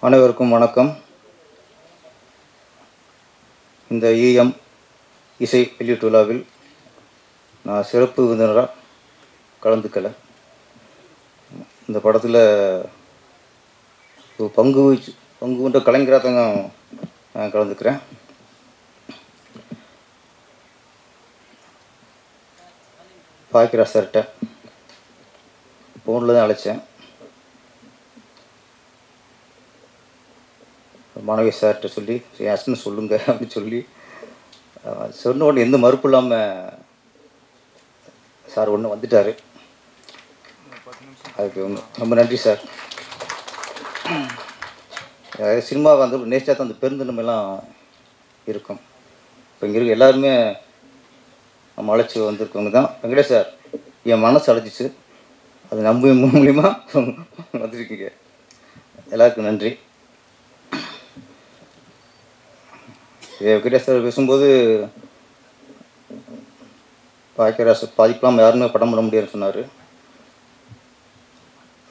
அனைவருக்கும் வணக்கம். இந்த ஈஎம் இசை வெளியீட்டு விழாவில் நான் சிறப்பு விருந்தினராக கலந்துக்கல. இந்த படத்தில் பங்கு கொண்ட கலைஞராக தாங்க நான் கலந்துக்கிறேன். பாக்கியராஜ் சார்கிட்ட ஃபோனில் தான் அழைச்சேன். மாணவி சார்கிட்ட சொல்லி என் ஹஸ்பண்ட் சொல்லுங்கள் அப்படின்னு சொன்ன உடனே எந்த மறுப்பு இல்லாமல் சார் ஒன்று வந்துட்டார். அதுக்கு ரொம்ப நன்றி சார். சினிமாவை வந்து நேஸ்டாக தான் அந்த பெருந்தன்மையெல்லாம் இருக்கும். இப்போ இங்கே இருக்க எல்லாருமே நம்ம அழைச்சி வந்திருக்கவங்க தான். வெங்கடேஷ் சார் என் மனசு அழைச்சிச்சு, அது நம்ப மூலியமாக வந்துருக்கீங்க. எல்லாருக்கும் நன்றி. வெங்கடேஷ் சார் பேசும்போது பாக்கியராஜ் பாதிக்கலாம் யாருமே படம் பண்ண முடியாதுன்னு சொன்னார்.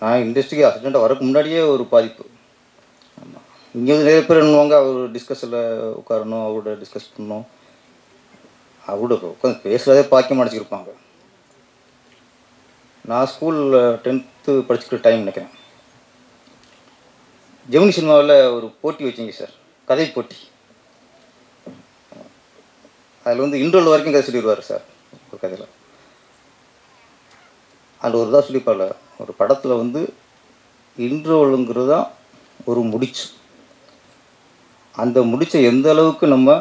நான் இண்டஸ்ட்ரிக்கு அசிஸ்டண்ட்டாக வரக்கு முன்னாடியே ஒரு பாதிப்பு. ஆமாம், இங்கே வந்து நிறைய பேர் என்னவாங்க, அவர் டிஸ்கஸில் உட்காரணும், அவரோட டிஸ்கஸ் பண்ணணும், அவரோட உட்காந்து பேசுகிறதே பாக்கியம் அடிச்சிருப்பாங்க. நான் ஸ்கூலில் 10th படிச்சுக்கிற டைம் நினைக்கிறேன். ஜெமினி சினிமாவில் ஒரு போட்டி வச்சிங்க சார், கதை போட்டி. அதில் வந்து இன்ட்ரோல் வரைக்கும் கதை சொல்லிடுவார் சார். ஒரு கதையில் அதில் ஒரு தான் சொல்லிப்பார்ல, ஒரு படத்தில் வந்து இன்ட்ரோலுங்கிறது தான் ஒரு முடிச்சு. அந்த முடிச்சை எந்த அளவுக்கு நம்ம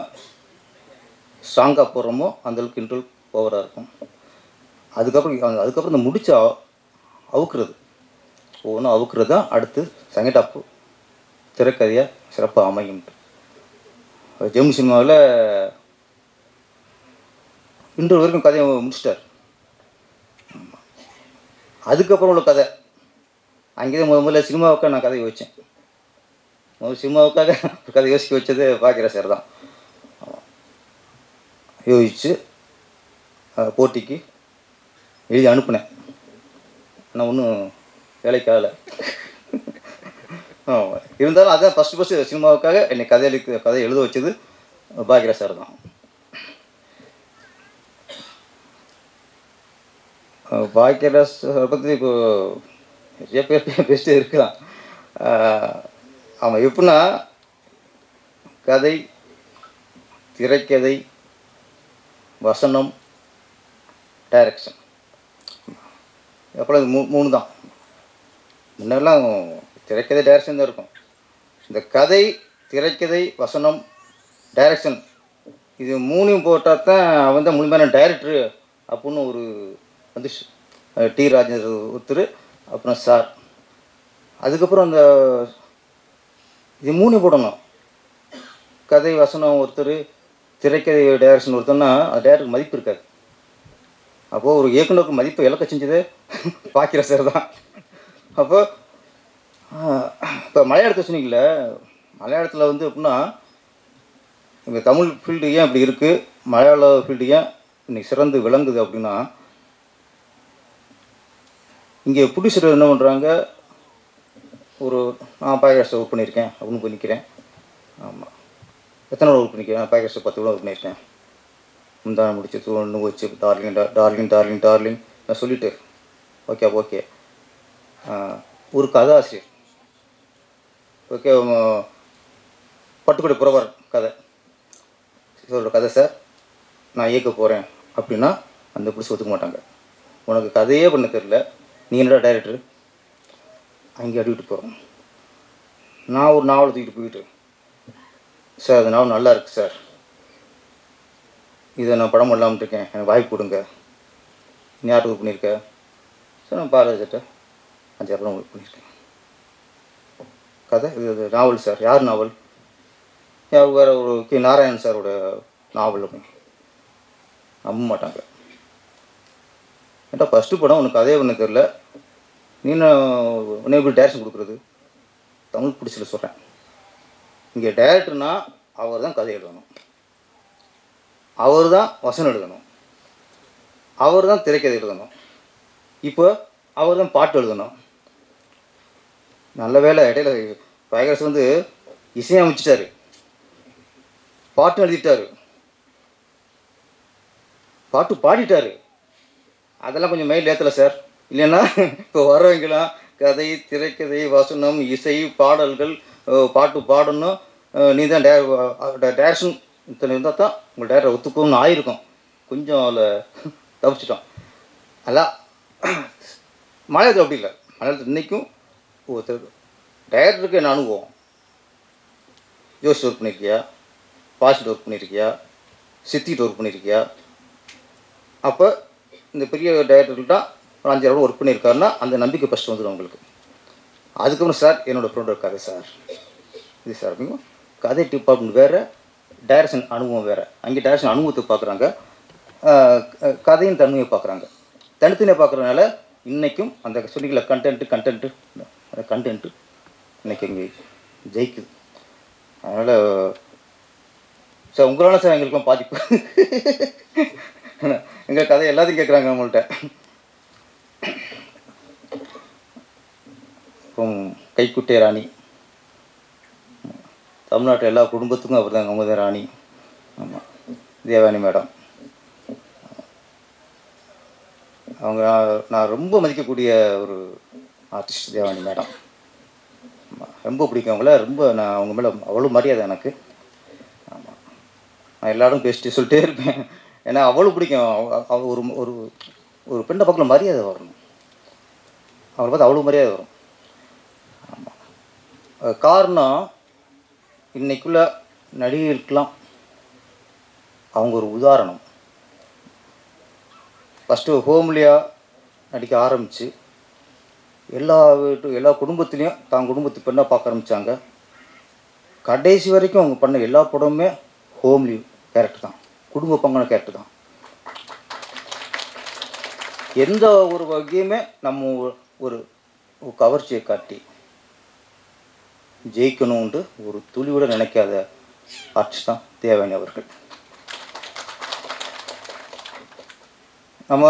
ஸ்ட்ராங்காக போடுறோமோ அந்தளவுக்கு இன்ட்ரோல் பவராக இருக்கும். அதுக்கப்புறம் இந்த முடிச்சை அவுக்கிறது, ஒவ்வொன்றும் அவுக்கிறது தான் அடுத்து செகண்ட் ஹாஃப் திரைக்கதையாக சிறப்பாக அமையும். ஜெமினி சினிமாவில் இன்ட்ரோ வரைக்கும் கதையை முடிச்சிட்டார். அதுக்கப்புறம் உள்ள கதை அங்கேயே முதல்ல சினிமாவுக்காக நான் கதை யோசித்தேன். சினிமாவுக்காக கதை யோசிக்க வச்சது பாக்கியராஜ் சார் தான். யோசித்து போட்டிக்கு எழுதி அனுப்புனேன். ஆனால் ஒன்றும் வேலைக்கு ஆகலை. இருந்தாலும் அதான் ஃபஸ்ட்டு சினிமாவுக்காக என்னை கதை எழுத வச்சது பாக்கியராஜ் சார் தான். பாக்கியராஜ் பற்றி இப்போ நிறைய பேர் பேசிட்டே இருக்கலாம். அவன் எப்படின்னா கதை, திரைக்கதை, வசனம், டைரக்ஷன், எப்போல்லாம் மூணு தான். முன்னெல்லாம் திரைக்கதை டைரக்ஷன் தான் இருக்கும். இந்த கதை, திரைக்கதை, வசனம், டைரக்ஷன் இது மூணையும் போட்டால் தான் அவன் தான் முழுமையான டைரக்டரு அப்படின்னு ஒரு வந்துச்சு. டி ராஜேந்திர ஒருத்தர், அப்புறம் சார். அதுக்கப்புறம் அந்த இது மூணு போடணும். கதை வசனம் ஒருத்தர், திரைக்கதை டைரக்ஷன் ஒருத்தர்னா அது டைரக்டருக்கு மதிப்பு இருக்காது. அப்போது ஒரு இயக்குனருக்கு மதிப்பை இழக்க செஞ்சது பாக்கியராஜ் சார் தான். அப்போது இப்போ மலையாளத்தை சொன்னீங்கள, மலையாளத்தில் வந்து எப்படின்னா இங்கே தமிழ் ஃபீல்டு ஏன் இப்படி இருக்குது, மலையாள ஃபீல்டு ஏன் இன்னைக்கு சிறந்து விளங்குது அப்படின்னா, இங்கே ப்ரொடியூசர் என்ன பண்ணுறாங்க, ஒரு நான் பாக்கியராஜ் ஒர்க் பண்ணியிருக்கேன் அப்படின்னு பண்ணிக்கிறேன். ஆமாம், எத்தனை ஒர்க் பண்ணிக்கிறேன், பாக்கியராஜ் 10 ஒர்க் பண்ணியிருக்கேன். முந்தான முடிச்சு ஒன்று வச்சு டார்லிங் டார்லிங் டார்லிங் டார்லிங் நான் சொல்லிவிட்டு ஓகே ஒரு கதாசிரியர், ஓகே பட்டுக்கோட்டை புறவர் கதை இதோட கதை சார் நான் இயக்க போகிறேன் அப்படின்னா அந்த பிடிச்சி ஒத்துக்க மாட்டாங்க. உனக்கு கதையே பண்ண தெரில, நீ என்னடா டைரக்டரு, அங்கே அடிக்கிட்டு போகிறோம். நான் ஒரு நாவலை தூக்கிட்டு போயிட்டு, சார் அந்த நாவல் நல்லா இருக்குது சார், இதை நான் படம் பண்ணலாம்னு இருக்கேன், எனக்கு வாய்ப்பு கொடுங்க. நீ யாருக்கு பண்ணியிருக்க சார்? நான் பாரதிட்ட 5 படம் பண்ணியிருக்கேன். கதை இது நாவல் சார். யார் நாவல்? வேறு ஒரு கே நாராயணன் சாரோட நாவல் அப்படின்னு நம்ப மாட்டாங்க. ஏன்டா ஃபஸ்ட்டு படம் உனக்கு கதையே பண்ண தெரில, நீ உன்னை எப்படி டைரக்ஷன் கொடுக்குறது? தமிழ் பிடிச்சல சொல்கிறேன். இங்கே டைரக்டர்னா அவர் தான் கதை எழுதணும், அவர் தான் வசனம் எழுதணும், அவர் தான் திரைக்கதை எழுதணும், இப்போ அவர் தான் பாட்டு எழுதணும். நல்ல வேலை இடையில தியாகராஜன் வந்து இசையமைச்சிட்டாரு, பாட்டு எழுதிட்டாரு, பாட்டு பாடிட்டாரு. அதெல்லாம் கொஞ்சம் மைல் ஏற்றலை சார். இல்லைன்னா இப்போ வர்றவங்களாம் கதை, திரைக்கதை, வசனம், இசை, பாடல்கள், பாட்டு பாடணும், நீ தான் டேரக்ஷன் இத்தனை இருந்தால் தான் உங்கள் டேரக்டர் ஒத்துக்கணும்னு ஆயிருக்கும். கொஞ்சம் அதில் தவிச்சிட்டோம். அதான் மலையாளத்தில் அப்படி இல்லை. மலையாளத்தில் இன்றைக்கும் ஒருத்தர் டேரக்டருக்கு என்ன அனுபவம், ஜோஷ் ஒர்க் பண்ணியிருக்கியா, பாசிட் ஒர்க் பண்ணியிருக்கியா, சித்திட்டு ஒர்க் பண்ணியிருக்கியா, அப்போ இந்த பெரிய டைரக்டர்கிட்ட ஒரு 5 ஒர்க் பண்ணியிருக்காருன்னா அந்த நம்பிக்கை ஃபஸ்ட்டு வந்துடும் உங்களுக்கு. அதுக்கப்புறம் சார் என்னோடய ஃப்ரெண்டோட கதை சார் இது சார் அப்படிங்க. கதை டிபார்ட்மெண்ட் வேறு, டைரக்ஷன் அனுபவம் வேறு. அங்கே டைரக்ஷன் அனுபவத்தை பார்க்குறாங்க, கதையின் தன்மையை பார்க்குறாங்க. தனித்தனியாக பார்க்குறதுனால இன்றைக்கும் அந்த சொன்னிக்கல கண்டென்ட்டு அந்த கண்டென்ட்டு இன்றைக்கி இங்கே ஜெயிக்குது. அதனால் சார் உங்களால் சார் எங்களுக்கெல்லாம் பாதிப்பு. எங்கள் கதை எல்லாத்தையும் கேட்குறாங்க நம்மள்கிட்ட. அப்புறம் கைக்குட்டை ராணி, தமிழ்நாட்டில் எல்லா குடும்பத்துக்கும் அப்படி தான் அவங்க ராணி. ஆமாம், தேவானி மேடம் அவங்க நான் ரொம்ப மதிக்கக்கூடிய ஒரு ஆர்டிஸ்ட் தேவானி மேடம். ரொம்ப பிடிக்கும் அவங்கள, ரொம்ப நான் அவங்க மேலே அவ்வளோ மரியாதை எனக்கு. ஆமாம், நான் எல்லாரும் பேசிட்டு சொல்லிட்டே இருப்பேன். ஏன்னா அவ்வளோ பிடிக்கும். அவள் ஒரு ஒரு ஒரு பெண்ணை பக்கத்தில் மரியாதை வரணும், அவளை பார்த்து அவ்வளோ மரியாதை வரும். ஆமாம், காரணம் இன்றைக்குள்ள நடிகர்களுக்கெல்லாம் அவங்க ஒரு உதாரணம். ஃபஸ்ட்டு ஹோம்லியாக நடிக்க ஆரம்பித்து எல்லா குடும்பத்துலேயும் தான் குடும்பத்து பெண்ணாக பார்க்க ஆரம்பித்தாங்க. கடைசி வரைக்கும் அவங்க பண்ண எல்லா படமுமே ஹோம்லி கேரக்டர் தான், குடும்ப பங்கான கேரக்டர் தான். எந்த ஒரு வகையுமே நம்ம ஒரு கவர்ச்சியை காட்டி ஜெயிக்கணும்னு ஒரு துளியோட நினைக்காத ஆர்டிஸ்ட் தான் தேவானி அவர்கள். நம்ம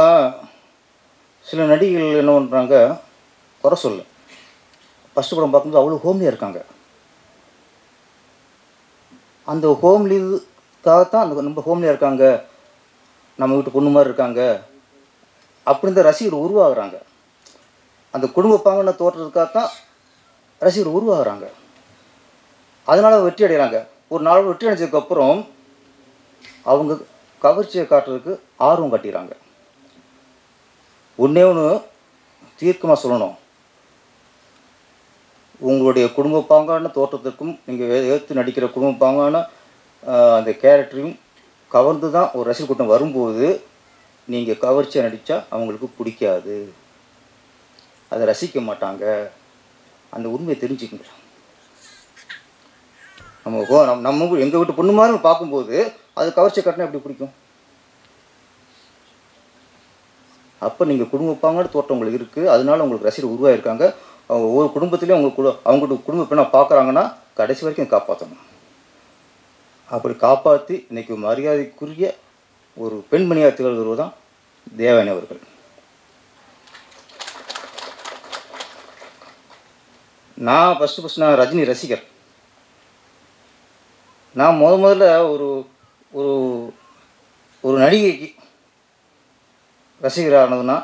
சில நடிகைகள் என்ன பண்ணுறாங்க, குறை சொல்ல ஃபஸ்ட்டு படம் பார்க்கும்போது அவ்வளோ ஹோம்லியாக இருக்காங்க. அந்த ஹோம்லிக்காகத்தான் அந்த நம்ம ஹோம்லியாக இருக்காங்க, நம்ம வீட்டு பொண்ணு மாதிரி இருக்காங்க அப்படின்னு தான் ரசிகர் உருவாகிறாங்க. அந்த குடும்ப பாங்கனை தோற்றதுக்காகத்தான் ரசிகர் உருவாகிறாங்க. அதனால் வெற்றி அடைகிறாங்க. ஒரு நாள் வெற்றி அடைஞ்சதுக்கப்புறம் அவங்க கவர்ச்சியை காட்டுறதுக்கு ஆர்வம் காட்டிடுறாங்க. ஒன்றே ஒன்று தீர்க்கமாக சொல்லணும், உங்களுடைய குடும்ப பாங்கான தோற்றத்திற்கும் நீங்கள் ஏற்று நடிக்கிற குடும்ப பாங்கான அந்த கேரக்டரையும் கவர்ந்து தான் ஒரு ரசிகர் கூட்டம் வரும்போது நீங்கள் கவர்ச்சியாக நடித்தா அவங்களுக்கு பிடிக்காது, அதை ரசிக்க மாட்டாங்க. அந்த உண்மையை தெரிஞ்சுக்கங்க. நம்ம எங்கள் வீட்டு பொண்ணு மாதிரி பார்க்கும்போது அது கவர்ச்சி காட்டினா எப்படி பிடிக்கும்? அப்போ நீங்கள் குடும்ப பாங்கான தோற்றம் உங்களுக்கு இருக்குது, அதனால உங்களுக்கு ரசிகர் உருவாகிருக்காங்க. ஒவ்வொரு குடும்பத்துலேயும் அவங்களோட குடும்ப பெண்ணை பார்க்குறாங்கன்னா கடைசி வரைக்கும் காப்பாற்றணும். அப்படி காப்பாற்றி இன்றைக்கி மரியாதைக்குரிய ஒரு பெண்மணியாக திகழ்கிறது தான் தேவானி அவர்கள். நான் ஃபஸ்ட்டு நான் ரஜினி ரசிகர். நான் முதல்ல ஒரு ஒரு ஒரு நடிகைக்கு ரசிகரானதுன்னா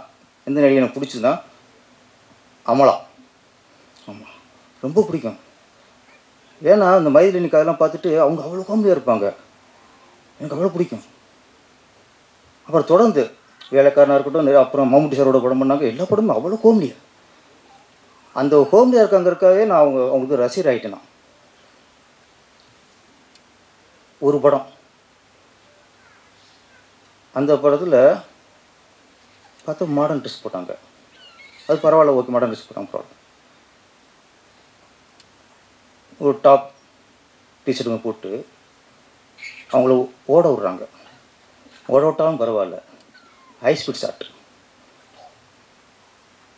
எந்த நடிகை எனக்கு பிடிச்சதுன்னா அமலா. ஆமாம், ரொம்ப பிடிக்கும். ஏன்னா இந்த மைதிலி கதையெல்லாம் பார்த்துட்டு அவங்க அவ்வளோ காமெடியாக இருப்பாங்க, எனக்கு அவ்வளோ பிடிக்கும். அப்புறம் தொடர்ந்து வேலைக்காரனாக இருக்கட்டும், அப்புறம் மம்முட்டி சாரோட படம் பண்ணாங்க, எல்லா படமும் அவ்வளோ காமெடியாக. அந்த ஹோம்லியாக இருக்காங்கிறதுக்காகவே நான் அவங்களுக்கு ரசிகர் ஆகிட்டேன். நான் ஒரு படம், அந்த படத்தில் பார்த்தா மாடர்ன் ட்ரெஸ் போட்டாங்க, அது பரவாயில்ல, ஓகே மாடர்ன் ட்ரெஸ் போட்டாங்க பரவாயில்ல. ஒரு டாப் டிஷர்ட்டுங்க போட்டு அவங்கள ஓட விட்றாங்க, ஓட விட்டாலும் பரவாயில்ல, high speed shot.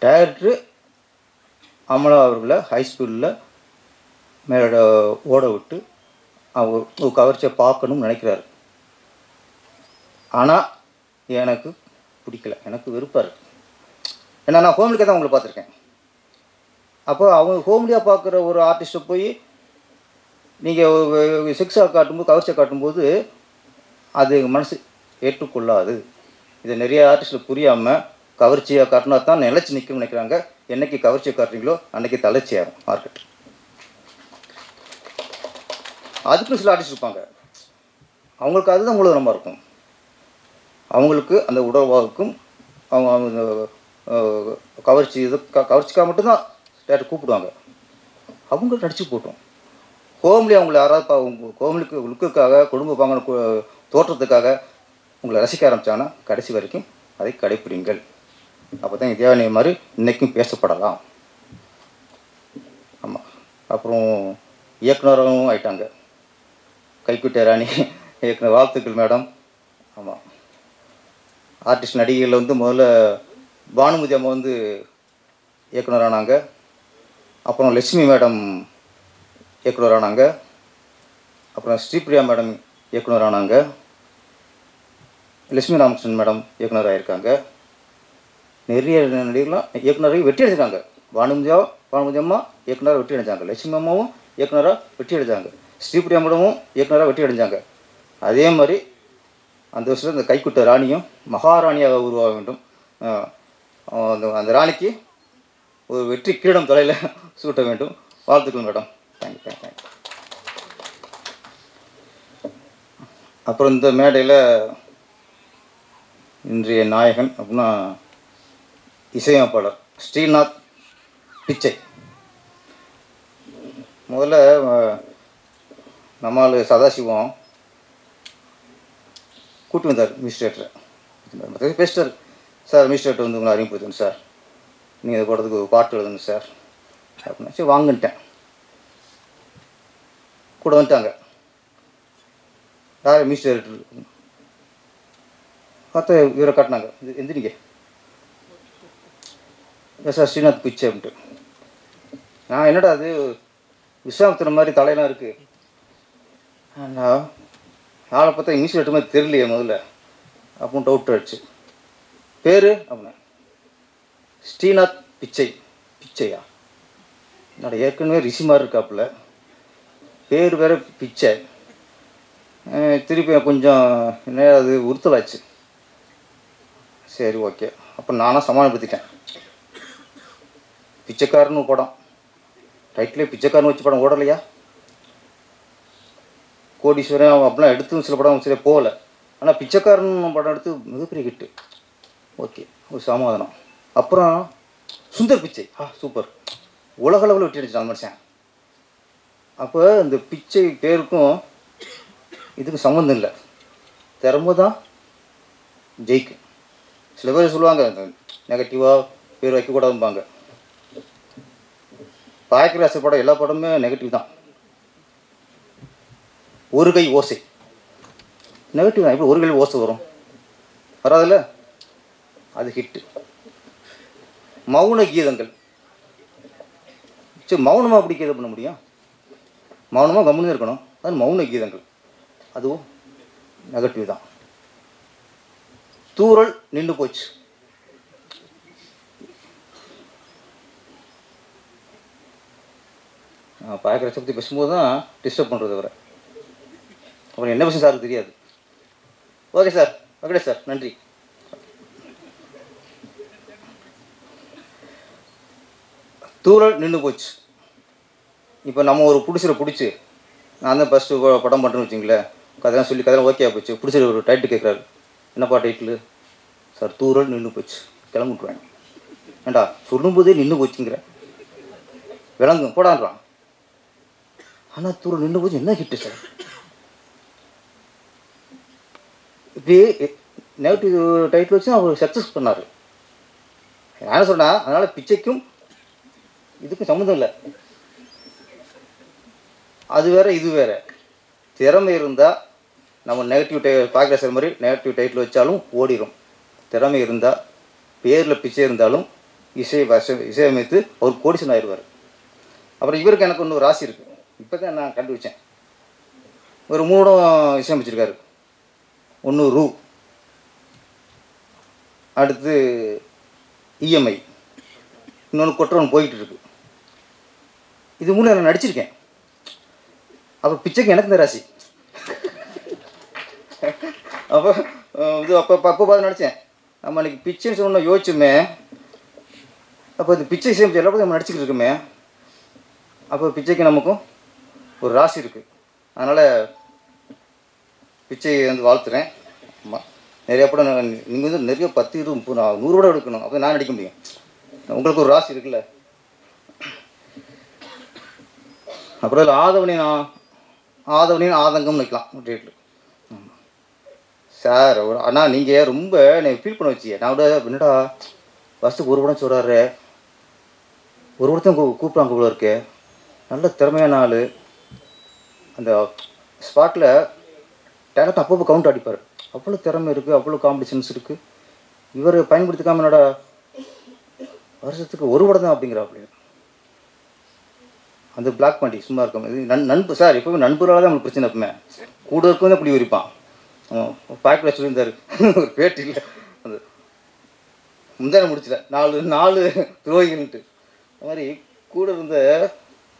Director Amala அவர்களை ஹை ஸ்பீடில் மேலே ஓட விட்டு அவங்க கவர்ச்சியை பார்க்கணும்னு நினைக்கிறாரு. ஆனால் எனக்கு பிடிக்கல, எனக்கு வெறுப்பாக இருக்குது. ஏன்னா நான் ஹோம்லிக்காக தான் உங்களை பார்த்துருக்கேன். அப்போ அவங்க ஹோம்லியாக பார்க்குற ஒரு ஆர்டிஸ்ட்டை போய் நீங்கள் செக்ஸாக காட்டும்போது, கவர்ச்சியாக காட்டும்போது அது மனசு ஏற்றுக்கொள்ளாது. இதை நிறைய ஆர்டிஸ்ட்டில் புரியாமல் கவர்ச்சியாக காட்டினா தான் நிலச்சி நிற்கும்னு நினைக்கிறாங்க. என்றைக்கு கவர்ச்சியை காட்டுறீங்களோ அன்றைக்கி தளர்ச்சி ஆகும் மார்க்கெட். அதுக்குன்னு சில ஆர்டிஸ்ட் இருப்பாங்க, அவங்களுக்கு அதுதான் மூலதனமாக இருக்கும். அவங்களுக்கு அந்த உடல்வாவுக்கும் அவங்க கவர்ச்சி இது கவர்ச்சிக்காக மட்டும்தான் டேரக்டர் கூப்பிடுவாங்க. அவங்க நடிச்சு போட்டோம். ஹோம்லி அவங்கள யாராவது ஹோம்லிக்கு லுக்குக்காக, குடும்ப பாங்கன தோற்றத்துக்காக உங்களை ரசிக்க ஆரம்பித்தாங்கன்னா கடைசி வரைக்கும் அதை கடைப்பிடிங்கள். அப்போ தான் இதே மாதிரி இன்றைக்கும் பேசப்படலாம். ஆமாம். அப்புறம் இயக்குனரும் ஆயிட்டாங்க. கைக்குட்டை ராணி இயக்குனர், வாழ்த்துக்கள் மேடம். ஆமாம். ஆர்டிஸ்ட் நடிகைகளில் வந்து முதல்ல பானுமதி அம்மா வந்து இயக்குனர் ஆனாங்க. அப்புறம் லட்சுமி மேடம் இயக்குனர் ஆனாங்க. அப்புறம் ஸ்ரீபிரியா மேடம் இயக்குனர் ஆனாங்க. லட்சுமி ராமகிருஷ்ணன் மேடம் இயக்குனர் ஆகியிருக்காங்க. நிறைய நடிகர்லாம் இயக்குனரை வெற்றி அடைஞ்சாங்க. பானுமதி அம்மா இயக்குனராக வெற்றி அடைஞ்சாங்க. லட்சுமி அம்மாவும் இயக்குனராக வெற்றி அடைஞ்சாங்க. ஸ்ரீபிரியா மேடமும் இயக்குனராக வெற்றி அடைஞ்சாங்க. அதே மாதிரி அந்த வருஷத்தில் இந்த கைக்குட்டை ராணியும் மகாராணியாக உருவாக வேண்டும். அந்த ராணிக்கு ஒரு வெற்றி கிரீடம் தலையில் சூட்ட வேண்டும். வாழ்த்துக்கள் மேடம். தேங்க்யூ. அப்புறம் இந்த மேடையில் இன்றைய நாயகன் அப்படின்னா இசையமைப்பாளர் ஸ்ரீநாத் பிச்சை. முதல்ல நம்மால் சதாசிவம் கூட்டி வந்தார் மினிஸ்ட்ரேட்டரை. பேசிட்டார், சார் மினிஸ்ட்ரேட்டர் வந்து உங்களை அறிமுகப்படுத்தணும் சார், நீங்கள் இதை போடுறதுக்கு ஒரு பாட்டு எழுதுங்க சார் அப்படின்னா. சரி வாங்கிட்டேன். கூட வந்துட்டாங்க. யார் மினிஸ்ட்ரேட்டர் பார்த்தா இவரை காட்டினாங்க. இது எந்திரிங்க சார், ஸ்ரீநாத் பிச்சை அப்படின்ட்டு. நான் என்னடா அது விஸ்வாமித்திர மாதிரி தலையெல்லாம் இருக்குது, நான் ஆளை பார்த்தா மினிஸ்ட்ரேட்டர் மாதிரி தெரியலையே முதல்ல அப்படின்னு டவுட் ஆயிடுச்சு. பேர் அப்படின்னா ஸ்ரீநாத் பிச்சை. பிச்சையா? என்னோட ஏற்கனவே ரிஷி மாதிரி இருக்காப்புல, பேர் வேறு பிச்சை. திருப்பி கொஞ்சம் என்ன அது உறுத்தலாச்சு. சரி ஓகே, அப்போ நானாக சமாளிப்படுத்திட்டேன். பிச்சைக்காரன்னு படம் டைட்டிலே பிச்சைக்காரன் வச்சு படம் ஓடலையா? கோடீஸ்வரன் அப்படிலாம் எடுத்து சில படம் சரியாக போகலை. ஆனால் பிச்சைக்காரன் படம் எடுத்து மிகப்பெரிய ஹிட்டு. ஓகே, ஒரு சமாதானம். அப்புறம் சுந்தர் பிச்சை. சூப்பர், உலகளவில் வெட்டி அடிச்சு அந்த மனுஷன். அப்போ இந்த பிச்சை பேருக்கும் இதுக்கு சம்மந்தம் இல்லை, திறமை தான் ஜெயிக்கும். சில பேர் சொல்லுவாங்க நெகட்டிவாக பேர் வைக்கக்கூடாதும்பாங்க. பாயக்கராசு படம் எல்லா படமுமே நெகட்டிவ் தான். ஒரு கை ஓசை நெகட்டிவ் தான். எப்படி ஒரு கை ஓசை வரும்? வராதுல்ல, அது ஹிட்டு. மௌன கீதங்கள். சரி, மௌனமாக அப்படி கீதம் பண்ண முடியும்? மௌனமாக கம்முன்னு இருக்கணும். அது மௌன கீதங்கள், அதுவும் நெகட்டிவ் தான். தூறல் நின்று போச்சு. பாயக்கராசை பற்றி பேசும்போது தான் டிஸ்டர்ப் பண்ணுறது வர. அப்புறம் என்ன விஷயம் சாருக்கு தெரியாது. ஓகே சார், ஓகே சார், நன்றி. தூறல் நின்று போச்சு. இப்போ நம்ம ஒரு பிடிச்சிட பிடிச்சி, நான் தான் ஃபஸ்ட்டு படம் பண்ணுறேன்னு வச்சிங்களேன், கதையெல்லாம் சொல்லி கதையெல்லாம் ஓகே போச்சு. பிடிச்சிட ஒரு டைட்டில் கேட்குறாரு. என்னப்பா டைட்டில்? சார் தூறல் நின்று போச்சு. கிளம்பிட்டுருவேன். ஏண்டா சொல்லும்போதே நின்று போச்சுங்கிற, விளங்கும் போடான்றான். ஆனால் தூரல் நின்று போச்சு என்ன ஹிட்டு சார்? இப்படி நெகட்டிவ் டைட்டில் வச்சு அவர் சக்ஸஸ் பண்ணார். நான் என்ன சொன்னால், அதனால் பிச்சைக்கும் இதுக்கும் சம்மந்தம் இல்லை. அது வேறு இது வேறு. திறமை இருந்தால் நம்ம நெகட்டிவ் பார்க்குற மாதிரி நெகட்டிவ் டைட்டில் வச்சாலும் ஓடிடும். திறமை இருந்தால், பேரில் பிச்சை இருந்தாலும் இசையமைத்து அவர் கோடீஸ்வரன் ஆயிடுவார். அப்புறம் இவருக்கு எனக்கு ஒன்று ராசி இருக்குது. இப்போ தான் நான் கண்டுபிடிச்சேன். ஒரு 3 படம் இசையமைச்சிருக்காரு. ஒன்று ரூ, அடுத்து இஎம்ஐ, இன்னொன்று கொட்டுறவன் போயிட்டு இருக்கு. இது மூணு நான் நடிச்சிருக்கேன். அப்போ பிச்சைக்கு எனக்கு இந்த ராசி. அப்போ இது அப்போ பார்த்து நடித்தேன். நம்ம அன்றைக்கி பிச்சைன்னு சொன்ன யோசிச்சுமே, அப்போ இந்த பிச்சை சேமிச்சு எல்லாத்தையும் நம்ம நடிச்சிக்கிட்டு இருக்குமே, அப்போ பிச்சைக்கு நமக்கும் ஒரு ராசி இருக்குது. அதனால் பிச்சை வந்து வாழ்த்துறேன். ஆமாம், நிறையா படம் நீங்கள் வந்து நிறைய 10, 20, 30, 100 கூட எடுக்கணும், அப்போ நான் நடிக்க முடியும். உங்களுக்கு ஒரு ராசி இருக்குல்ல. அப்புறம் இதில் ஆதவனின் ஆதங்கம்னு வைக்கலாம் டேட்டில். சார் அண்ணா நீங்கள் ரொம்ப என்னை ஃபீல் பண்ண வச்சியே. நான் விட என்னடா ஃபஸ்ட்டுக்கு ஒரு படம் சொல்கிறாரு, ஒரு படத்தையும் கூப்பிட்றாங்க போல இருக்கு. நல்ல திறமையான ஆள். அந்த ஸ்பாட்டில் டேரக்ட் அப்பப்போ கவுண்ட் அடிப்பார். அவ்வளோ திறமை இருக்குது, அவ்வளோ காம்படிஷன்ஸ் இருக்குது. இவர் பயன்படுத்திக்காமல் என்னடா வருஷத்துக்கு ஒரு படம் தான் அப்படிங்கிற. அப்படி அந்த பிளாக் பண்ணி சும்மா இருக்கும். இது நண்பு சார், எப்போவுமே நண்பர்களாக தான் நம்மளுக்கு பிரச்சனை. எப்பவுமே கூட இருக்கும் தான் இப்படி விரிப்பான். பாக்கில் சொல்லியிருந்தார் ஒரு பேட்டியில், அது முந்தான முடிச்சல 4 துரோகிகள்ன்ட்டு. அது மாதிரி கூட இருந்த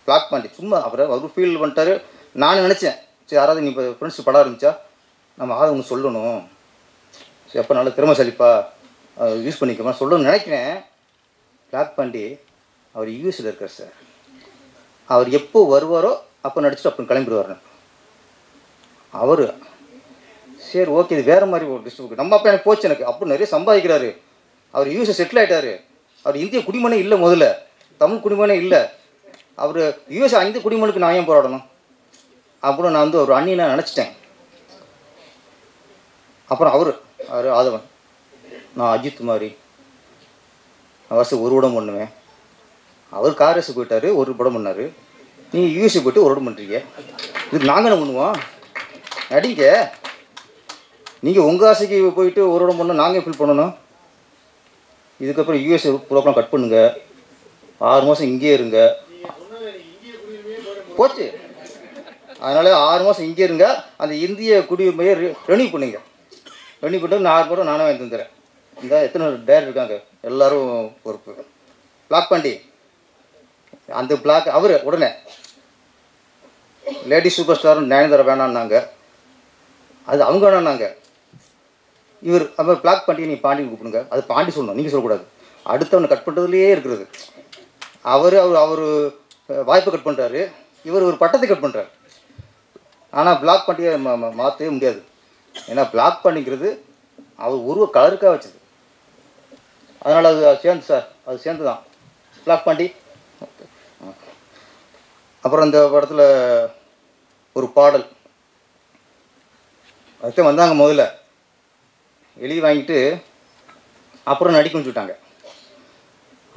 பிளாக் பாண்டி சும்மா அப்புறம் அவர் ஃபீல் பண்ணிட்டாரு. நானும் நினச்சேன், சரி யாராவது நீ இப்போ ஃப்ரெண்ட்ஸ் படம் இருந்துச்சா நம்ம ஒன்று சொல்லணும், சரி எப்போ நல்ல திறமைசாலிப்பா யூஸ் பண்ணிக்கோமா சொல்லணும்னு நினைக்கிறேன். பிளாக் பாண்டி அவர் யூஎஸில் இருக்கார் சார். அவர் எப்போ வருவாரோ அப்போ நடிச்சுட்டு அப்புறம் கிளம்பிடுவார். அவர் சரி ஓகே இது வேறு மாதிரி ஒரு டிஸ்ட்ரிபியூட் நம்ம அப்போ எனக்கு போச்சு. எனக்கு அப்போ நிறைய சம்பாதிக்கிறாரு. அவர் யூஎஸை செட்டில் ஆகிட்டார். அவர் இந்திய குடிமனே இல்லை, முதல்ல தமிழ் குடிமனே இல்லை. அவர் யூஎஸ் இந்திய குடிமனுக்கு நான் ஏன் போராடணும்? அப்புறம் நான் வந்து ஒரு அண்ணியை நினச்சிட்டேன். அப்புறம் அவர் ஆதவன், நான் அஜித் மாதிரி நான் வருஷம் ஒரு படம் பண்ணுவேன். அவர் காரேஸு போயிட்டார், ஒரு படம் பண்ணார். நீங்கள் யூஎஸ்ஏ போய்ட்டு ஒரு படம் பண்ணுறீங்க. இது நாங்கள் என்ன பண்ணுவோம்? நடிங்க. நீங்கள் உங்கள் ஆசைக்கு போயிட்டு ஒரு படம் பண்ணால் நாங்கள் ஃபீல் பண்ணணும். இதுக்கப்புறம் யூஎஸ்ஏ ப்ரோக்ராம் கட் பண்ணுங்க, 6 மாதம் இங்கேயே இருங்க. போச்சு. அதனால் 6 மாதம் இங்கே இருங்க. அந்த இந்திய குடியுரிமையை ரெனியூ பண்ணுங்க. ரெனியூ பண்ணிட்டு 6 படம் நானே வாங்கி தந்துடுறேன். இந்த எத்தனை டேர் இருக்காங்க எல்லோரும் பொறுப்பு. பிளாக் பாண்டி அந்த பிளாக் அவர் உடனே லேடி சூப்பர் ஸ்டார் நயன்தாரா வேணான்னாங்க. அது அவங்க வேணான்னாங்க. இவர் அப்போ பிளாக் பாண்டி நீ பாண்டி கூப்பிடுங்க. அது பாண்டி சொல்லணும், நீங்கள் சொல்லக்கூடாது. அடுத்தவனை கட் பண்ணுறதுலேயே இருக்கிறது. அவர் வாய்ப்பை கட் பண்ணுறாரு, இவர் ஒரு பட்டத்தை கட் பண்ணுறாரு. ஆனால் பிளாக் பாண்டியை மாற்றவே முடியாது. ஏன்னா பிளாக் பண்ணிக்கிறது அவர் உருவ கலருக்காக வச்சது. அதனால் அது சேர்ந்து சார், அது சேர்ந்து தான் பிளாக் பாண்டி. அப்புறம் இந்த படத்தில் ஒரு பாடல் அதுக்கு வந்தாங்க. முதல்ல எழுதி வாங்கிட்டு அப்புறம் நடிக்க வச்சுட்டாங்க.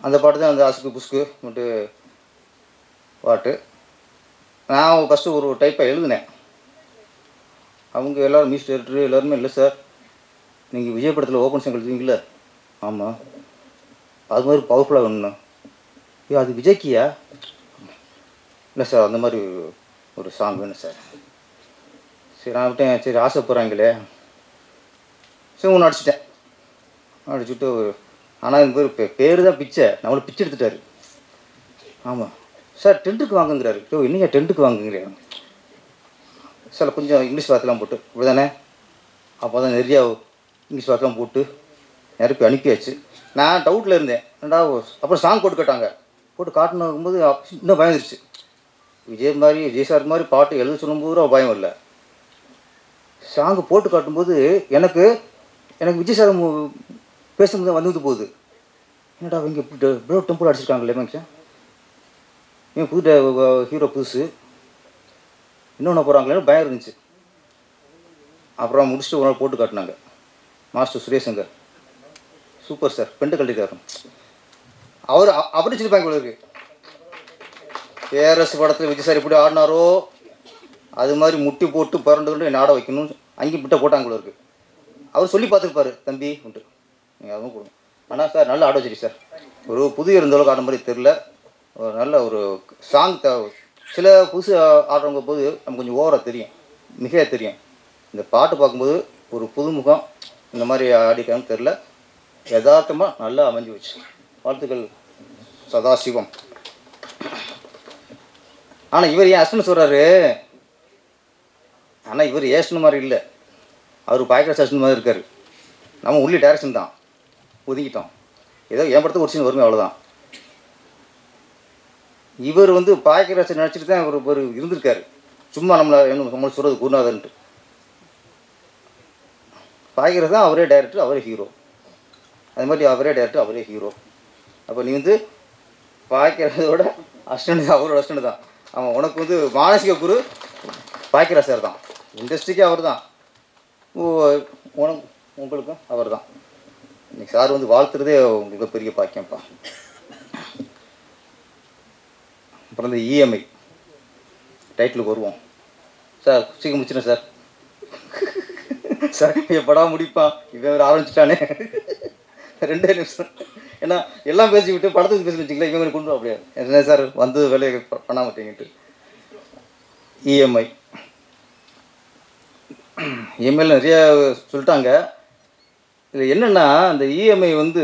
அந்த பாட்டு தான் அந்த அசுக்கு புஸ்கு மட்டும் பாட்டு. நான் ஃபஸ்ட்டு ஒரு டைப்பாக எழுதினேன். அவங்க எல்லோரும் மியூசிக் டைரக்டர் எல்லாருமே இல்லை சார், நீங்கள் விஜய் படத்தில் ஓப்பன் சாங் எழுதுவீங்களே, ஆமாம் அது மாதிரி பவர்ஃபுல்லாக வேணும்ண்ணா. அது விஜய்க்கியா? இல்லை சார் அந்த மாதிரி ஒரு சாங் வேணும் சார். சரி நான் விட்டேன். சரி ஆசைப்படுறாங்களே, சரி ஒன்று அடிச்சிட்டேன். அடிச்சுட்டு ஆனால் இந்த பேர் தான் பிச்சை, நம்மளும் பிச்சை எடுத்துட்டாரு. ஆமாம் சார் டென்ட்டுக்கு வாங்குங்கிறாரு. என்னையா டென்ட்டுக்கு வாங்குங்கிறேன் சார். கொஞ்சம் இங்கிலீஷ் வார்த்தைலாம் போட்டு இப்படி தானே, அப்போ தான் நிறையா இங்கிலீஷ் வார்த்தைலாம் போட்டு நிரப்பி அனுப்பியாச்சு. நான் டவுட்டில் இருந்தேன் என்னடா. அப்புறம் சாங் போட்டு கேட்டாங்க. போட்டு காட்டினும்போது இன்னும் பயந்துருச்சு. விஜய் சார் மாதிரி பாட்டு எழுத சொல்லும்போது பயம் இல்லை. சாங்கு போட்டு காட்டும்போது எனக்கு விஜய் சார் பேசும்போது வந்து போகுது. என்னடா இங்கே இவ்வளோ டெம்பிள் அடிச்சிருக்காங்களே மனுஷன், ஏன் புது ஹீரோ புதுசு இன்னொன்று போகிறாங்களேன்னு பயம் இருந்துச்சு. அப்புறம் முடிச்சுட்டு ஒரு நாள் போட்டு காட்டினாங்க மாஸ்டர் சுரேஷங்கர். சூப்பர் சார், பெண்டு கல்விக்காரன். அவர் அப்படி சொல்லிப்பாங்க போல இருக்கு. கேஆர்எஸ் படத்தில் விஜய் சார் எப்படி ஆடினாரோ அது மாதிரி முட்டி போட்டு பரண்டு என்னை ஆட வைக்கணும் அங்கேயும் பிட்ட போட்டாங்க போல இருக்குது. அவர் சொல்லி பார்த்துருப்பாரு, தம்பி உண்டு நீங்கள் அதுவும் கொடுங்க. ஆனால் சார் நல்லா ஆட வச்சிருக்கு சார். ஒரு புது இருந்தளவுக்கு ஆட மாதிரி தெரில. ஒரு நல்ல ஒரு சாங் சில புதுசு ஆடுறவங்க போது நமக்கு கொஞ்சம் ஓவராக தெரியும், மிகையாக தெரியும். இந்த பாட்டு பார்க்கும்போது ஒரு புதுமுகம் இந்த மாதிரி ஆடிக்கான்னு தெரில. யதார்த்தமாக நல்லா அமைஞ்சு வச்சு. வாழ்த்துக்கள் சதாசிவம். ஆனால் இவர் ஏன் அஸ்டன் சொல்கிறாரு, ஆனால் இவர் ஏஸ்டன் மாதிரி இல்லை, அவர் பாய்க்கிற அஸ்டன் மாதிரி இருக்கார். நம்ம உள்ளே டைரக்ஷன் தான் ஒதுக்கிட்டோம், ஏதோ என் படத்துக்கு ஒரு சீன் வருமே அவ்வளோதான். இவர் வந்து பாய்க்கிற நினச்சிட்டு தான் ஒரு இருந்திருக்காரு, சும்மா நம்மளை சொல்கிறது குருநாதன்ட்டு. பாய்க்கிறது தான் அவரே டைரக்டர், அவரே ஹீரோ. அது மாதிரி அவரே டைரக்டர், அவரே ஹீரோ. அப்போ நீ வந்து பாய்க்கிறதோட அஸ்டண்ட் அவரோட அஸ்டண்ட் தான். அவன் உனக்கு வந்து மானசிக குரு பாய்க்கிற சார் தான், இண்டஸ்ட்ரிக்கே அவர் தான், உங்களுக்கும் அவர் தான். இன்னைக்கு சார் வந்து வாழ்த்துறதே உங்களுக்கு பெரிய பாக்கியம்ப்பா. அப்புறம் இந்த இஎம்ஐ டைட்டிலுக்கு வருவோம் சார். சீக்கிரம் முடிச்சிடறேன் சார். சார் எப்படா முடிப்பான், இவன் வேறு ஆரம்பிச்சிட்டானே. 2 நிமிஷம், ஏன்னா எல்லாம் பேசி விட்டு படத்துக்கு பேசி வச்சுக்கலாம், இவங்க கொண்டு அப்படியே என்ன சார் வந்து வேலையை பண்ண மாட்டேங்கிட்டு. இஎம்ஐயில் நிறைய சொல்லிட்டாங்க. இதில் என்னென்னா, இந்த இஎம்ஐ வந்து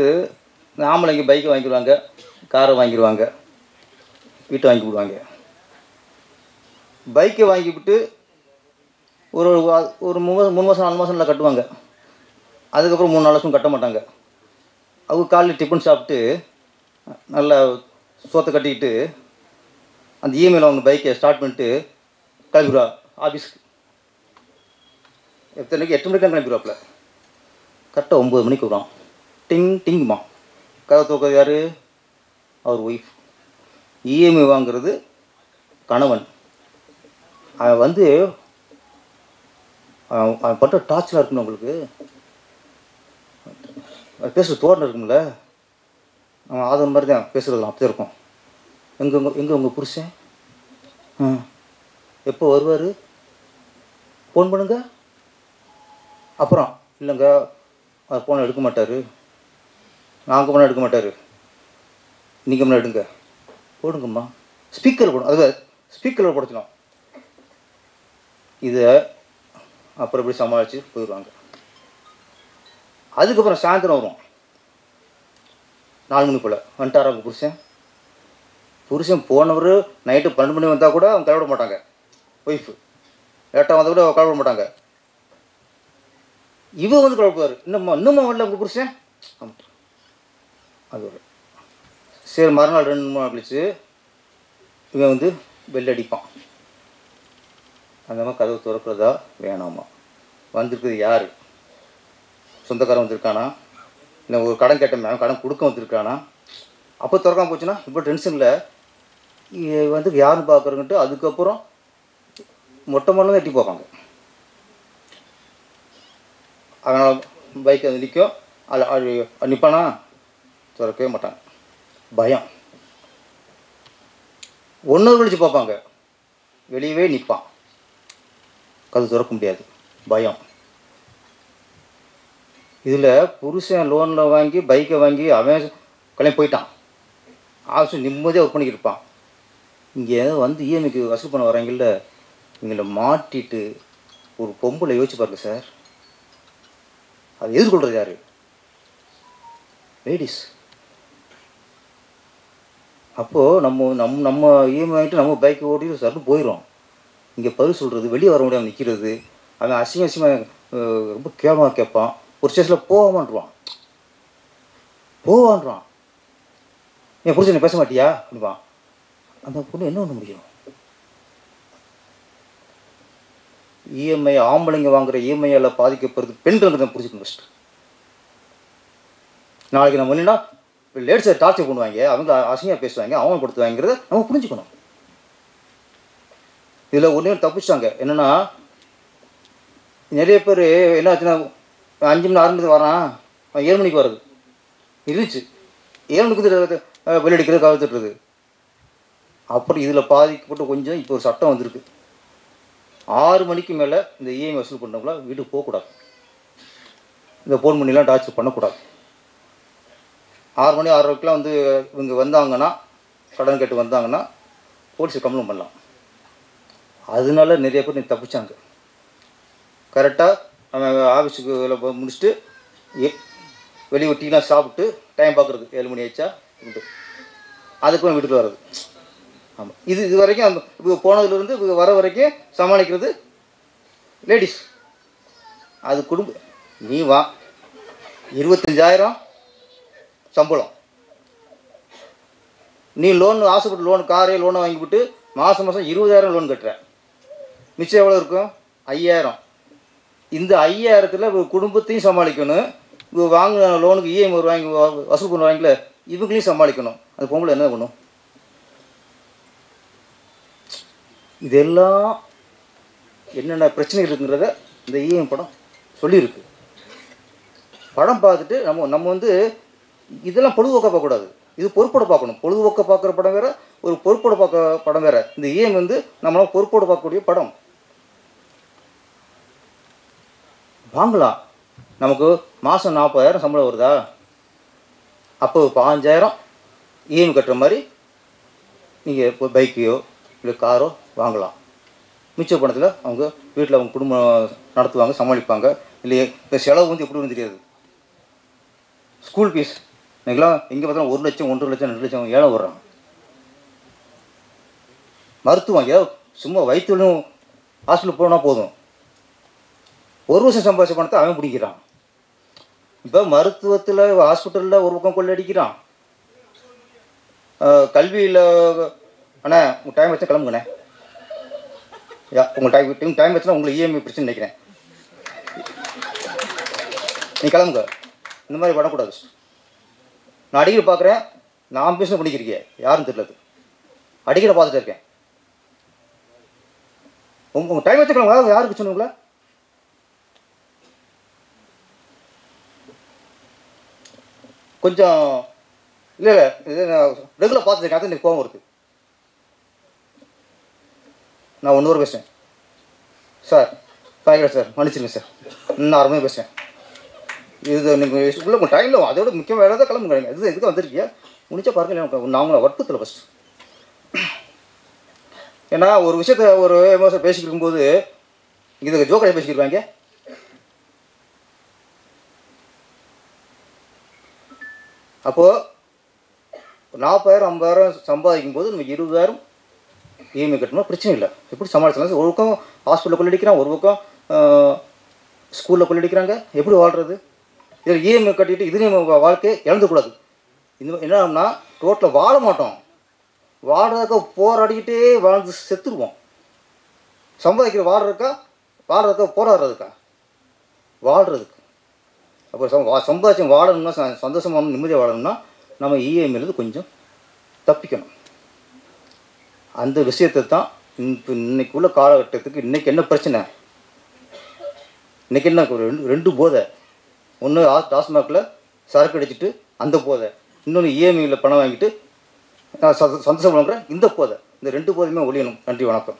ஆம்பளைங்க பைக்கை வாங்கிடுவாங்க, காரை வாங்கிடுவாங்க, வீட்டை வாங்கி விடுவாங்க. பைக்கை வாங்கிவிட்டு ஒரு 3 மாதம் 4 மாதம்ல கட்டுவாங்க. அதுக்கப்புறம் 3-4 வருஷம் கட்ட மாட்டாங்க. அவங்க காலையில் டிஃபன் சாப்பிட்டு நல்லா சோத்தை கட்டிக்கிட்டு அந்த இஎம்ஐயில் அவங்க பைக்கை ஸ்டார்ட் பண்ணிட்டு கிளம்பிடுவா ஆஃபீஸ்க்கு. எத்தனைக்கு 8 மணிக்கு தான் கிளம்பிடுவாப்பில். கரெக்டாக 9 மணிக்கு வரும். டிங் டிங்குமா கதை தூக்கிறது யார்? அவர் ஒய்ஃப். இஎம்ஐ வாங்கிறது கணவன். அவன் வந்து அவன் பட்ட டார்ச்சராக இருக்குன்னு உங்களுக்கு பேசுகிற தோரணை இருக்கும்ல, அவன் ஆதரவு மாதிரி தான் பேசுகிறதுலாம் அப்படி இருக்கும். எங்கே உங்கள் புருஷன் எப்போ வருவார், ஃபோன் பண்ணுங்க. அப்புறம் இல்லைங்க அவர் ஃபோனை எடுக்க மாட்டார், நாங்கள் ஃபோனை எடுக்க மாட்டார், நீங்கள் ஃபோனை எடுங்க. போடுங்கம்மா, ஸ்பீக்கரில் போடும், அது ஸ்பீக்கரில் போடணும். இதை அப்புறம் எப்படி சமாளித்து போயிடுவாங்க. அதுக்கப்புறம் சாயந்தரம் வரும் 4 மணி போல் வந்துட்டாரா அவங்க புருஷன் போனவர் நைட்டு 12 மணி வந்தால் கூட அவங்க கிளவிட மாட்டாங்க. ஒய்ஃபு லேட்டாக வந்தால் கூட கிளவிட மாட்டாங்க. இவன் வந்து கிளப்புவார், இன்னும் வரல உங்கள் புருஷன். அது ஒரு சரி, மறுநாள் 2 3 நாள் கழிச்சு இவன் வந்து பெல் அடிப்பான். அந்த மாதிரி கதவு திறக்கிறதா வேணாமா? வந்திருக்குது யார்? சொந்தக்காரன் வந்திருக்கானா, இல்லை ஒரு கடன் கேட்டேன் கடன் கொடுக்க வந்திருக்கானா? அப்போ திறக்காம போச்சுன்னா இப்போ டென்ஷனில் வந்து யாருன்னு பார்க்குறங்கிட்டு அதுக்கப்புறம் மொட்டை மொழி எட்டி பார்ப்பாங்க. அதனால் பைக் அது நிற்கும், அது நிற்பானா? திறக்கவே மாட்டாங்க, பயம். 1 hour கழிச்சு பார்ப்பாங்க, வெளியவே நிற்பான், கது திறக்க முடியாது, பயம். இதில் புருஷன் லோனில் வாங்கி பைக்கை வாங்கி அவன் கிளம்பி போயிட்டான், ஆஃபீஸ் நிம்மதியாக ஒர்க் பண்ணிக்கிட்டு இருப்பான். இங்கே வந்து இஎம்ஐக்கு வசூல் பண்ண வராங்கல்ல, இவங்களை மாட்டிட்டு ஒரு பொம்பளை யோசிச்சு பாருங்க சார், அது எதிர்கொள்கிறது யார்? லேடிஸ். அப்போது நம்ம இஎம்ஐ வாங்கிட்டு நம்ம பைக்கை ஓட்டி சர்னு போயிடும். இங்கே பதில் சொல்கிறது, வெளியே வர முடியாமல் நிற்கிறது, அவன் அசிங்கமாக ரொம்ப கேவலமாக கேட்பான். ஒரு ஸ்டேஷனில் போவான்றான், என் புரிச்சு நீ பேச மாட்டியா அப்படின்பான். அந்த பொண்ணு என்ன பண்ண முடியும்? இஎம்ஐ ஆம்பளைங்க வாங்குகிற இஎம்ஐயால் பாதிக்கப்படுறது பெண்கள் தான் புரிஞ்சுக்கணும் ஃபஸ்ட்டு. நாளைக்கு நம்ம இல்லைன்னா லேடிஸை டார்ச்சர் பண்ணுவாங்க, அவங்க அசிங்கமாக பேசுவாங்க, அவமானப்படுத்துவாங்கிறத நம்ம புரிஞ்சுக்கணும். இதில் ஒன்றே தப்பிச்சிட்டாங்க. என்னென்னா, நிறைய பேர் என்ன ஆச்சுன்னா 5 மணி 6 மணிக்கு வரான், 7 மணிக்கு வர்றது இருந்துச்சு, 7 மணிக்கு வெளியடிக்கிறது கவர்த்துட்டுறது. அப்படி இதில் பாதிக்கப்பட்டு கொஞ்சம் இப்போ ஒரு சட்டம் வந்திருக்கு, 6 மணிக்கு மேலே இந்த இஎம்ஐ வசூல் பண்ணவங்கள வீட்டுக்கு போகக்கூடாது, இந்த ஃபோன் பண்ணிலாம் டார்ச்சர் பண்ணக்கூடாது. 6 மணி 6:30க்கெலாம் வந்து இவங்க வந்தாங்கன்னா, கடன் கேட்டு வந்தாங்கன்னா போலீஸுக்கு கம்ப்ளைண்ட் பண்ணலாம். அதனால நிறைய பேர் நீ தப்பிச்சாங்க. கரெக்டாக அவன் ஆஃபீஸுக்கு முடிச்சுட்டு வெளியே டீலாம் சாப்பிட்டு டைம் பார்க்குறது 7 மணி ஆயிடுச்சா உண்டு, அதுக்கும் வீட்டுக்கு வர்றது. ஆமாம், இது வரைக்கும் இப்போ போனதுலேருந்து இப்போ வர வரைக்கும் சமாளிக்கிறது லேடிஸ். அது குடும்பம். நீ வா 25,000 சம்பளம், நீ லோன் ஆசைப்பட்டு லோன் காரே லோனை வாங்கிவிட்டு மாதம் 20,000 லோன் கட்டுற, மிச்சம் எவ்வளோ இருக்கும்? 5,000. இந்த 5,000த்தில் குடும்பத்தையும் சமாளிக்கணும், இப்போ வாங்கின லோனுக்கு இஎம்ஐ வாங்கி வசூல் பண்ணுவாங்களே இவங்களையும் சமாளிக்கணும். அது பொம்பளை என்ன பண்ணும்? இதெல்லாம் என்னென்ன பிரச்சனை இருக்குங்கிறத இந்த இஎம்ஐ படம் சொல்லியிருக்கு. படம் பார்த்துட்டு நம்ம வந்து இதெல்லாம் பொழுதுபோக்க பார்க்கக்கூடாது, இது பொறுப்போட பார்க்கணும். பொழுதுபோக்க பார்க்குற படம் வேறு, ஒரு பொறுப்போட பார்க்குற படம் வேறு. இந்த இஎம்ஐ வந்து நம்மளால் பொறுப்போடு பார்க்கக்கூடிய படம். வாங்கலாம். நமக்கு மாதம் 40,000 சம்பளம் வருதா, அப்போ 15,000 இஎம்ஐ கட்டுற மாதிரி நீங்கள் இப்போ பைக்கையோ இல்லை காரோ வாங்கலாம். மிச்ச பணத்தில் அவங்க வீட்டில் அவங்க குடும்பம் நடத்துவாங்க, சமாளிப்பாங்க. இல்லையே இந்த செலவு வந்து எப்படி வந்து தெரியாது. ஸ்கூல் ஃபீஸ் இன்றைக்கெலாம் எங்கே பார்த்தாலும் 1 லட்சம் 1.5 லட்சம் 2 லட்சம் ஏழை வர்றான். மருத்துவம் ஏதோ சும்மா வயிற்றுலும் ஹாஸ்பிட்டல் போனால் போதும், 1 வருஷம் சம்பாதிச்ச பணத்தை அவன் பிடிக்கிறான். இப்போ மருத்துவத்தில் ஹாஸ்பிட்டலில் ஒரு பக்கம் கொள்ளடிக்கிறான். கல்வியில் அண்ணா உங்கள் டைம் வச்சா கிளம்புங்கண்ணே. உங்கள் டைம் வச்சுன்னா உங்களுக்கு இஎம்ஐ பிரச்சனை நினைக்கிறேன், நீ கிளம்புங்க. இந்த மாதிரி பண்ணக்கூடாது. நான் அடிக்கடி பார்க்குறேன், நான் பிஸ்னஸ் பண்ணிக்கிறீங்க யாரும் தெரியல, அடிக்கடி பார்த்துட்டு இருக்கேன். உங்கள் டைம் வச்சு கிளம்புங்க. யாருக்கு சொன்னீங்களா? கொஞ்சம் இல்லை இது நான் ரெகுலர் பார்த்துருக்கேன், அது எனக்கு கோவம் வருது. நான் 1 ஹவர் பேசுகிறேன் சார், பாய்க்கிறேன் சார், மன்னிச்சிருங்க சார், இன்னும் அருமையாக பேசுகிறேன். இது நீங்கள் உள்ள உங்கள் டைமில் அதோட முக்கியமாக வேலை தான் கிளம்புங்க. இது எதுக்கு வந்திருக்கியா முடிச்சா பாருங்கள். எனக்கு நான் உங்களை வற்புறுத்தலை ஃபஸ்ட்டு. ஏன்னா ஒரு விஷயத்த ஒரு எமோஷன் பேசிக்கிட்டு இருக்கும்போது இதுக்கு ஜோக்கரை பேசிக்கிடுவாங்க. அப்போது 40,000 50,000 சம்பாதிக்கும் போது நம்ம 20,000 இஎம்ஐ கட்டணும், பிரச்சனை இல்லை. எப்படி சமாளிச்சலாம்? ஒரு பக்கம் ஹாஸ்பிட்டலில் கொள்ளடிக்கிறான், ஒரு பக்கம் ஸ்கூலில் கொள்ளடிக்கிறாங்க, எப்படி வாழ்கிறது? இதில் இஎம்ஐ கட்டிட்டு இதுலேயும் வாழ்க்கையை இழந்துக்கூடாது. இந்த என்னன்னா ரோட்டில் வாழ மாட்டோம், வாழ்றதுக்கா போராடிக்கிட்டே வாழ்ந்து செத்துருவோம். சம்பாதிக்கிற வாழ்றதுக்கா போராடுறதுக்கா? வாழ்கிறதுக்கு. அப்போ சம்பாதிச்சு வாழணும்னா, சந்தோஷமான நிம்மதியாக வாழணும்னா நம்ம இஎம்ஐலேருந்து கொஞ்சம் தப்பிக்கணும். அந்த விஷயத்தை தான் இன்னைக்கு உள்ள காலகட்டத்துக்கு இன்றைக்கி என்ன பிரச்சனை, இன்றைக்கி என்ன ரெண்டு போதை. ஒன்று டாஸ்மாகில் சரக்கு அடிச்சுட்டு அந்த போதை, இன்னொன்று இஎம்ஐயில் பணம் வாங்கிட்டு சந்தோஷம் வழங்குற இந்த போதை. இந்த 2 போதையுமே ஒழியணும். நன்றி, வணக்கம்.